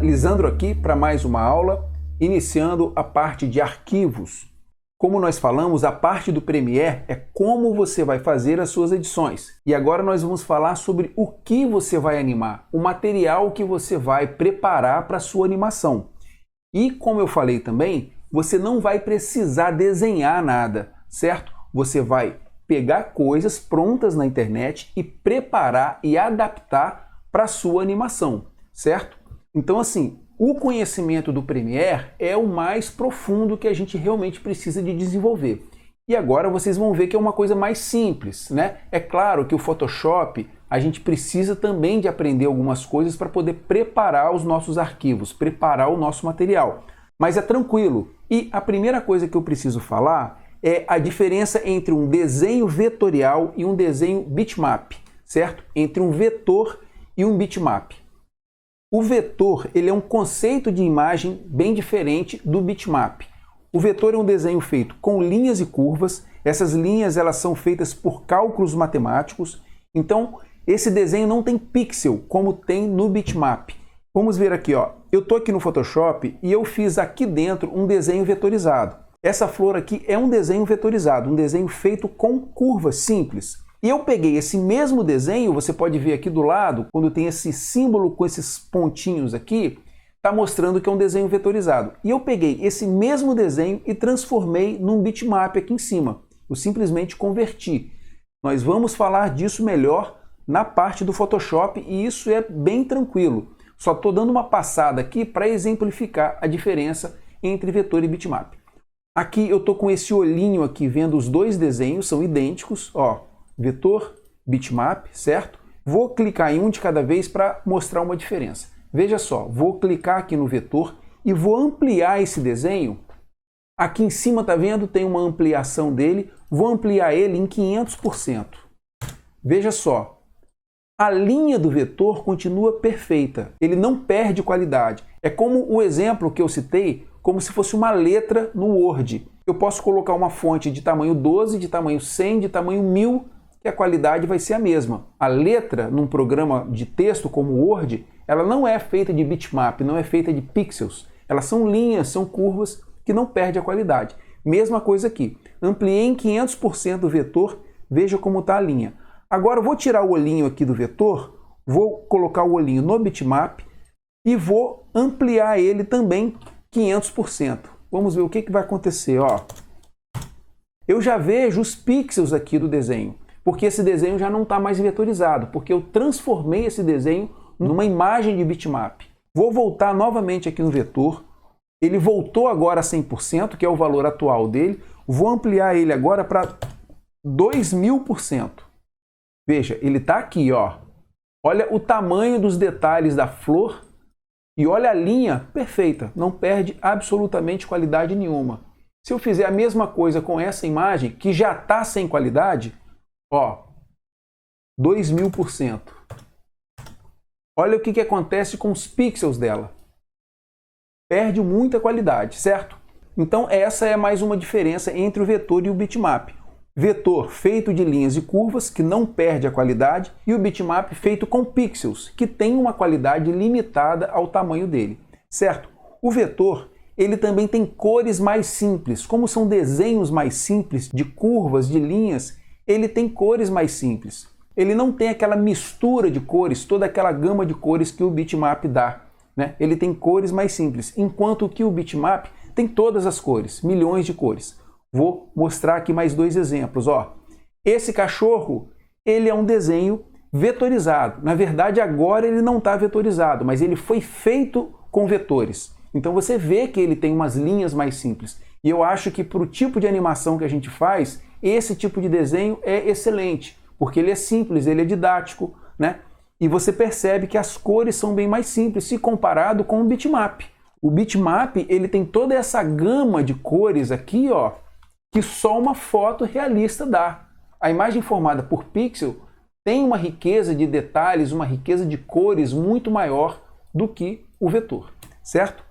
Lisandro aqui para mais uma aula, iniciando a parte de arquivos. Como nós falamos, a parte do Premiere é como você vai fazer as suas edições. E agora nós vamos falar sobre o que você vai animar, o material que você vai preparar para a sua animação. E como eu falei também, você não vai precisar desenhar nada, certo? Você vai pegar coisas prontas na internet e preparar e adaptar para a sua animação, certo? Então assim, o conhecimento do Premiere é o mais profundo que a gente realmente precisa de desenvolver. E agora vocês vão ver que é uma coisa mais simples, né? É claro que o Photoshop, a gente precisa também de aprender algumas coisas para poder preparar os nossos arquivos, preparar o nosso material. Mas é tranquilo. E a primeira coisa que eu preciso falar é a diferença entre um desenho vetorial e um desenho bitmap, certo? Entre um vetor e um bitmap. O vetor, ele é um conceito de imagem bem diferente do bitmap. O vetor é um desenho feito com linhas e curvas. Essas linhas elas são feitas por cálculos matemáticos. Então, esse desenho não tem pixel como tem no bitmap. Vamos ver aqui, ó. Eu estou aqui no Photoshop e eu fiz aqui dentro um desenho vetorizado. Essa flor aqui é um desenho vetorizado, um desenho feito com curvas simples. E eu peguei esse mesmo desenho, você pode ver aqui do lado, quando tem esse símbolo com esses pontinhos aqui, está mostrando que é um desenho vetorizado. E eu peguei esse mesmo desenho e transformei num bitmap aqui em cima. Eu simplesmente converti. Nós vamos falar disso melhor na parte do Photoshop e isso é bem tranquilo. Só estou dando uma passada aqui para exemplificar a diferença entre vetor e bitmap. Aqui eu estou com esse olhinho aqui vendo os dois desenhos, são idênticos, ó, vetor, bitmap, certo? Vou clicar em um de cada vez para mostrar uma diferença. Veja só, vou clicar aqui no vetor e vou ampliar esse desenho. Aqui em cima, tá vendo? Tem uma ampliação dele, vou ampliar ele em 500%. Veja só, a linha do vetor continua perfeita, ele não perde qualidade. É como o exemplo que eu citei, como se fosse uma letra no Word. Eu posso colocar uma fonte de tamanho 12, de tamanho 100, de tamanho 1000, que a qualidade vai ser a mesma. A letra, num programa de texto como o Word, ela não é feita de bitmap, não é feita de pixels. Elas são linhas, são curvas que não perdem a qualidade. Mesma coisa aqui. Ampliei em 500% o vetor, veja como está a linha. Agora eu vou tirar o olhinho aqui do vetor, vou colocar o olhinho no bitmap e vou ampliar ele também 500%. Vamos ver o que vai acontecer. Ó. Eu já vejo os pixels aqui do desenho, porque esse desenho já não está mais vetorizado, porque eu transformei esse desenho numa imagem de bitmap. Vou voltar novamente aqui no vetor, ele voltou agora a 100%, que é o valor atual dele, vou ampliar ele agora para 2000%. Veja, ele está aqui, ó. Olha o tamanho dos detalhes da flor e olha a linha perfeita, não perde absolutamente qualidade nenhuma. Se eu fizer a mesma coisa com essa imagem, que já está sem qualidade, ó, 2000%. Olha o que acontece com os pixels dela. Perde muita qualidade, certo? Então essa é mais uma diferença entre o vetor e o bitmap. Vetor feito de linhas e curvas, que não perde a qualidade, e o bitmap feito com pixels, que tem uma qualidade limitada ao tamanho dele, certo? O vetor, ele também tem cores mais simples. Como são desenhos mais simples, de curvas, de linhas, ele tem cores mais simples. Ele não tem aquela mistura de cores, toda aquela gama de cores que o bitmap dá, né? Ele tem cores mais simples, enquanto que o bitmap tem todas as cores, milhões de cores. Vou mostrar aqui mais dois exemplos. Ó. Esse cachorro, ele é um desenho vetorizado. Na verdade, agora ele não está vetorizado, mas ele foi feito com vetores. Então você vê que ele tem umas linhas mais simples. E eu acho que para o tipo de animação que a gente faz, esse tipo de desenho é excelente, porque ele é simples, ele é didático, né? E você percebe que as cores são bem mais simples se comparado com o bitmap. O bitmap, ele tem toda essa gama de cores aqui, ó, que só uma foto realista dá. A imagem formada por pixel tem uma riqueza de detalhes, uma riqueza de cores muito maior do que o vetor, certo?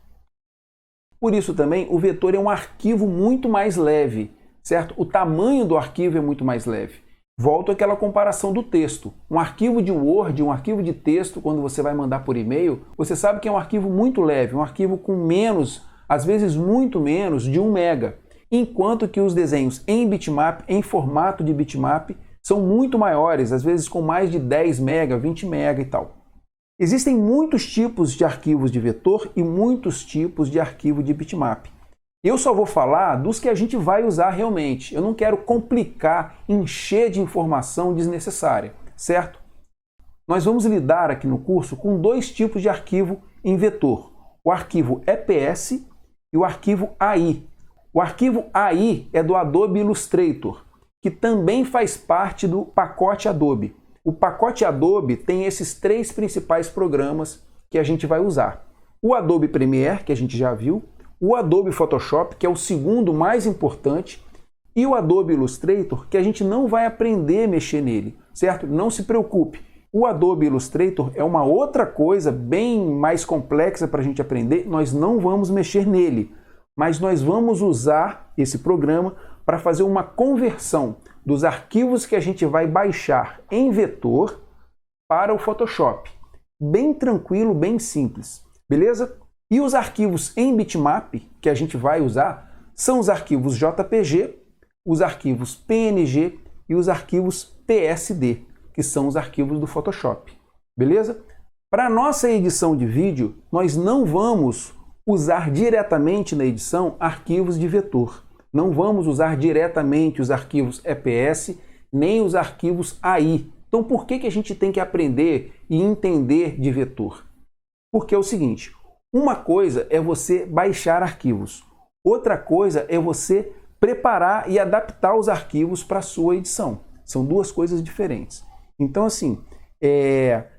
Por isso também o vetor é um arquivo muito mais leve, certo? O tamanho do arquivo é muito mais leve. Volto àquela comparação do texto. Um arquivo de Word, um arquivo de texto, quando você vai mandar por e-mail, você sabe que é um arquivo muito leve, um arquivo com menos, às vezes muito menos, de 1 mega. Enquanto que os desenhos em bitmap, em formato de bitmap, são muito maiores, às vezes com mais de 10 mega, 20 mega e tal. Existem muitos tipos de arquivos de vetor e muitos tipos de arquivo de bitmap. Eu só vou falar dos que a gente vai usar realmente. Eu não quero complicar, encher de informação desnecessária, certo? Nós vamos lidar aqui no curso com 2 tipos de arquivo em vetor. O arquivo EPS e o arquivo AI. O arquivo AI é do Adobe Illustrator, que também faz parte do pacote Adobe. O pacote Adobe tem esses 3 principais programas que a gente vai usar. O Adobe Premiere, que a gente já viu, o Adobe Photoshop, que é o segundo mais importante, e o Adobe Illustrator, que a gente não vai aprender a mexer nele, certo? Não se preocupe. O Adobe Illustrator é uma outra coisa bem mais complexa para a gente aprender, nós não vamos mexer nele, mas nós vamos usar esse programa para fazer uma conversão dos arquivos que a gente vai baixar em vetor para o Photoshop. Bem tranquilo, bem simples, beleza? E os arquivos em bitmap que a gente vai usar são os arquivos JPG, os arquivos PNG e os arquivos PSD, que são os arquivos do Photoshop, beleza? Para a nossa edição de vídeo, nós não vamos usar diretamente na edição arquivos de vetor. Não vamos usar diretamente os arquivos EPS, nem os arquivos AI. Então por que a gente tem que aprender e entender de vetor? Porque é o seguinte, uma coisa é você baixar arquivos, outra coisa é você preparar e adaptar os arquivos para a sua edição. São 2 coisas diferentes. Então assim,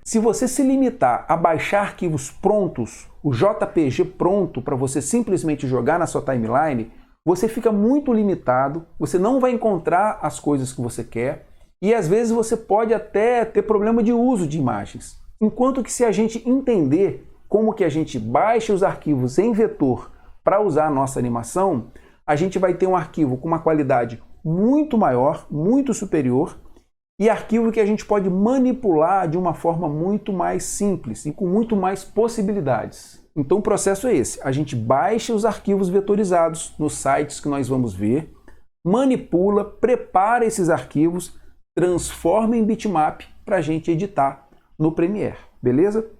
se você se limitar a baixar arquivos prontos, o JPG pronto para você simplesmente jogar na sua timeline, você fica muito limitado, você não vai encontrar as coisas que você quer e às vezes você pode até ter problema de uso de imagens. Enquanto que se a gente entender como que a gente baixa os arquivos em vetor para usar a nossa animação, a gente vai ter um arquivo com uma qualidade muito maior, muito superior, e arquivo que a gente pode manipular de uma forma muito mais simples e com muito mais possibilidades. Então o processo é esse, a gente baixa os arquivos vetorizados nos sites que nós vamos ver, manipula, prepara esses arquivos, transforma em bitmap para a gente editar no Premiere, beleza?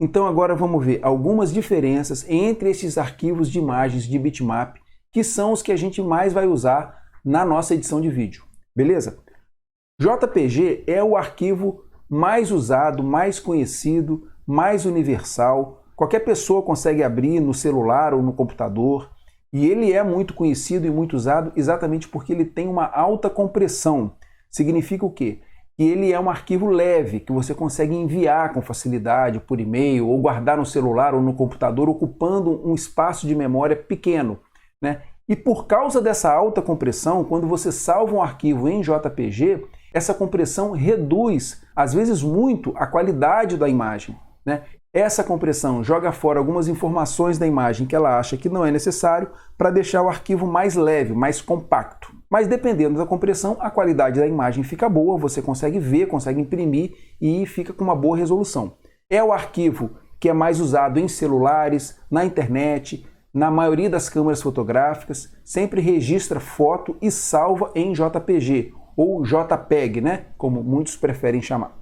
Então agora vamos ver algumas diferenças entre esses arquivos de imagens de bitmap, que são os que a gente mais vai usar na nossa edição de vídeo, beleza? JPG é o arquivo mais usado, mais conhecido, mais universal. Qualquer pessoa consegue abrir no celular ou no computador, e ele é muito conhecido e muito usado exatamente porque ele tem uma alta compressão. Significa o quê? Que ele é um arquivo leve, que você consegue enviar com facilidade por e-mail ou guardar no celular ou no computador, ocupando um espaço de memória pequeno, né? E por causa dessa alta compressão, quando você salva um arquivo em JPG, essa compressão reduz, às vezes muito, a qualidade da imagem, né? Essa compressão joga fora algumas informações da imagem que ela acha que não é necessário para deixar o arquivo mais leve, mais compacto. Mas dependendo da compressão, a qualidade da imagem fica boa, você consegue ver, consegue imprimir e fica com uma boa resolução. É o arquivo que é mais usado em celulares, na internet, na maioria das câmeras fotográficas, sempre registra foto e salva em JPG, ou JPEG, né? Como muitos preferem chamar.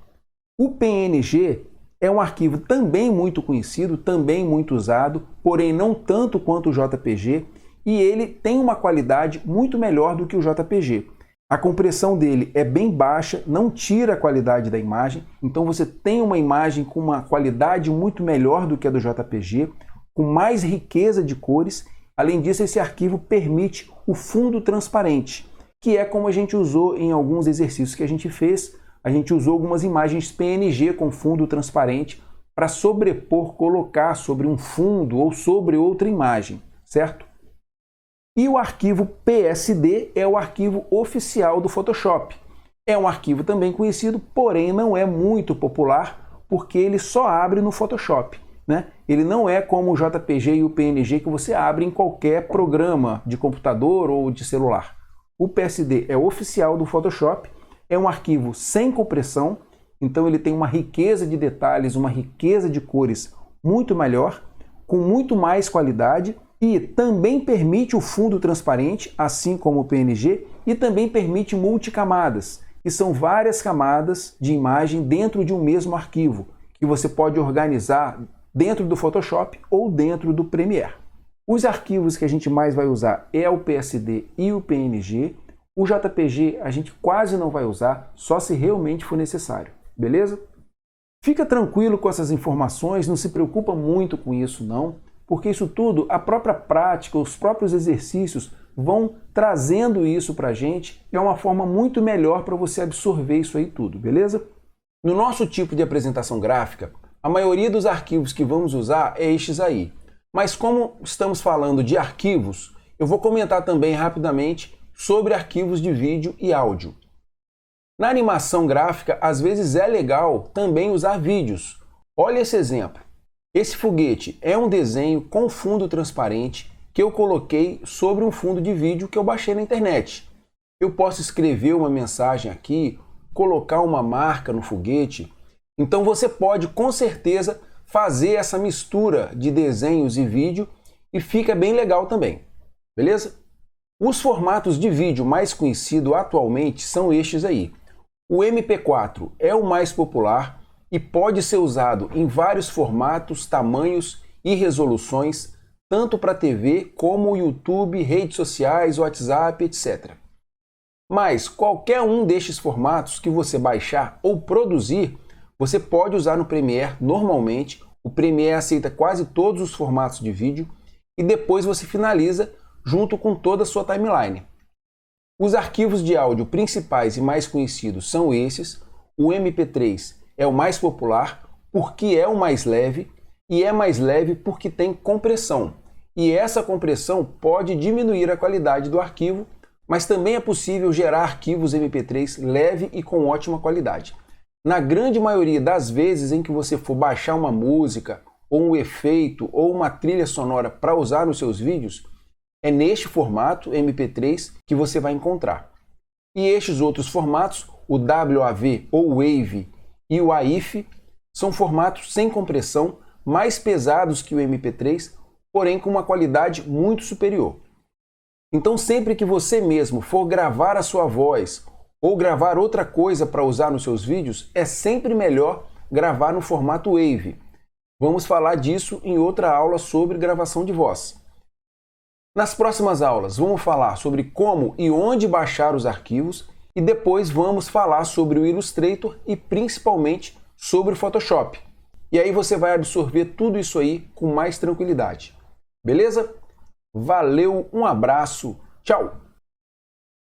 O PNG é um arquivo também muito conhecido, também muito usado, porém não tanto quanto o JPG, e ele tem uma qualidade muito melhor do que o JPG. A compressão dele é bem baixa, não tira a qualidade da imagem, então você tem uma imagem com uma qualidade muito melhor do que a do JPG, com mais riqueza de cores. Além disso, esse arquivo permite o fundo transparente, que é como a gente usou em alguns exercícios que a gente fez. A gente usou algumas imagens PNG com fundo transparente para sobrepor, colocar sobre um fundo ou sobre outra imagem, certo? E o arquivo PSD é o arquivo oficial do Photoshop. É um arquivo também conhecido, porém não é muito popular, porque ele só abre no Photoshop, né? Ele não é como o JPG e o PNG que você abre em qualquer programa de computador ou de celular. O PSD é oficial do Photoshop, é um arquivo sem compressão, então ele tem uma riqueza de detalhes, uma riqueza de cores muito melhor, com muito mais qualidade e também permite o fundo transparente, assim como o PNG, e também permite multicamadas, que são várias camadas de imagem dentro de um mesmo arquivo, que você pode organizar dentro do Photoshop ou dentro do Premiere. Os arquivos que a gente mais vai usar é o PSD e o PNG. O JPG a gente quase não vai usar, só se realmente for necessário, beleza? Fica tranquilo com essas informações, não se preocupa muito com isso não, porque isso tudo, a própria prática, os próprios exercícios vão trazendo isso pra gente, é uma forma muito melhor para você absorver isso aí tudo, beleza? No nosso tipo de apresentação gráfica, a maioria dos arquivos que vamos usar é estes aí. Mas como estamos falando de arquivos, eu vou comentar também rapidamente sobre arquivos de vídeo e áudio. Na animação gráfica, às vezes é legal também usar vídeos. Olha esse exemplo. Esse foguete é um desenho com fundo transparente que eu coloquei sobre um fundo de vídeo que eu baixei na internet. Eu posso escrever uma mensagem aqui, colocar uma marca no foguete. Então você pode com certeza fazer essa mistura de desenhos e vídeo e fica bem legal também, beleza? Os formatos de vídeo mais conhecidos atualmente são estes aí. O MP4 é o mais popular e pode ser usado em vários formatos, tamanhos e resoluções, tanto para TV como YouTube, redes sociais, WhatsApp, etc. Mas qualquer um destes formatos que você baixar ou produzir, você pode usar no Premiere normalmente. O Premiere aceita quase todos os formatos de vídeo e depois você finaliza junto com toda a sua timeline. Os arquivos de áudio principais e mais conhecidos são esses. O MP3 é o mais popular porque é o mais leve e é mais leve porque tem compressão. E essa compressão pode diminuir a qualidade do arquivo, mas também é possível gerar arquivos MP3 leve e com ótima qualidade. Na grande maioria das vezes em que você for baixar uma música, ou um efeito, ou uma trilha sonora para usar nos seus vídeos, é neste formato MP3 que você vai encontrar. E estes outros formatos, o WAV ou Wave e o AIF, são formatos sem compressão, mais pesados que o MP3, porém com uma qualidade muito superior. Então sempre que você mesmo for gravar a sua voz ou gravar outra coisa para usar nos seus vídeos, é sempre melhor gravar no formato Wave. Vamos falar disso em outra aula sobre gravação de voz. Nas próximas aulas vamos falar sobre como e onde baixar os arquivos e depois vamos falar sobre o Illustrator e principalmente sobre o Photoshop. E aí você vai absorver tudo isso aí com mais tranquilidade. Beleza? Valeu, um abraço, tchau!